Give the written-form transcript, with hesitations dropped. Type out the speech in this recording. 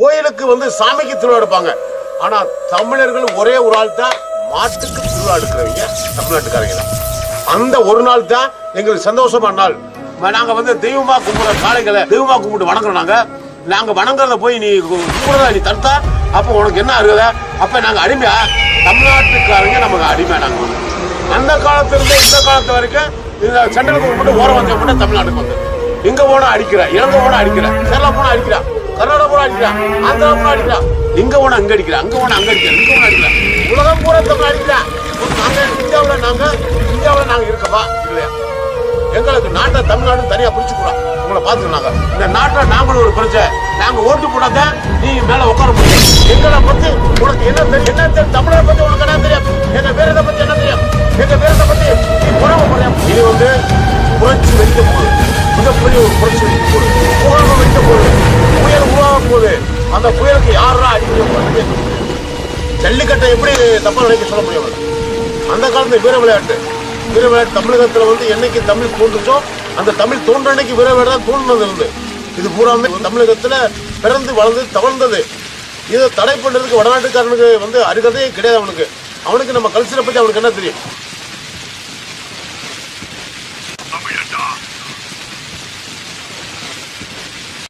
கோயிலுக்கு வந்து சாமிக்கு திருவிழா எடுப்பாங்க. ஆனா தமிழர்கள் ஒரே ஒரு ஆள் தான் மாட்டுக்கு திருவிழா எடுக்கிறவங்க தமிழ்நாட்டுக்காரங்க தான். அந்த ஒரு நாள் தான் எங்களுக்கு சந்தோஷமான நாள். நாங்க வந்து தெய்வமா கும்பிடுற காளைகளை தெய்வமா கும்பிட்டு வணங்குறோம். நாங்க வணங்குறத போய் நீ கும்பிடுறத நீ தடுத்தா அப்ப உனக்கு என்ன இருக்குதா? அப்ப நாங்க அடிமையா? தமிழ்நாட்டுக்காரங்க நமக்கு அடிமை. நாங்க அந்த காலத்துல இருந்து இந்த காலத்து வரைக்கும் இந்த சென்ட்ரலுக்கு மட்டும் ஓரம் வந்த மட்டும் தமிழ்நாட்டுக்கு வந்து எங்க போனா அடிக்கிற, இலங்கை போனா அடிக்கிற, கேரளா போனா அடிக்கிற, கர்நாடகா போனா அடிக்கிற, ஆந்திரா போனா அடிக்கிற, எங்க போனா அங்க அடிக்கிற, அங்க போனா அங்க அடிக்கிற, இங்க போனா அடிக்கிற, உலகம் பூரா தமிழ் அடிக்கிற. நாங்க இந்தியாவில் நாங்க இருக்கமா இல்லையா? எங்களுக்கு நாட்டை தமிழ்நாடு தனியா பிரிச்சு கூட உங்களை பாத்துக்கிறாங்க. இந்த நாட்டை நாங்களும் ஒரு பிரச்சனை. நாங்க ஓட்டு போடாத நீ மேல உட்கார முடியும். எங்களை பத்தி உனக்கு என்ன தெரியும்? தமிழரை பத்தி உனக்கு என்ன தெரியும்? எங்க வீரத்தை பத்தி என்ன தெரியும்? எங்க வீரத்தை பத்தி நீ புறவு முடிய. இது வந்து புரட்சி வெடிக்க போகுது. மிகப்பெரிய ஒரு புரட்சி வெடிக்க போகுது. புகழ்வு வெடிக்க போகுது. புயல் உருவாக போகுது. அந்த புயலுக்கு யாரா அடிக்க போறது? ஜல்லிக்கட்டை எப்படி தப்பா நினைக்க சொல்ல முடியும்? அந்த காலத்துல வீர விளையாட்டு தமிழகத்துல வந்து என்னைக்கு தமிழ் தோன்றுச்சோ அந்த தமிழ் தோன்ற அன்னைக்கு வீர விளையாட்டு தோன்றது இருந்து இது பூராமே தமிழகத்துல பிறந்து வளர்ந்து தவழ்ந்தது. இதை தடை பண்றதுக்கு வடநாட்டுக்காரனுக்கு வந்து அருகதையே கிடையாது. அவனுக்கு நம்ம கல்ச்சரை பத்தி அவனுக்கு என்ன தெரியும்?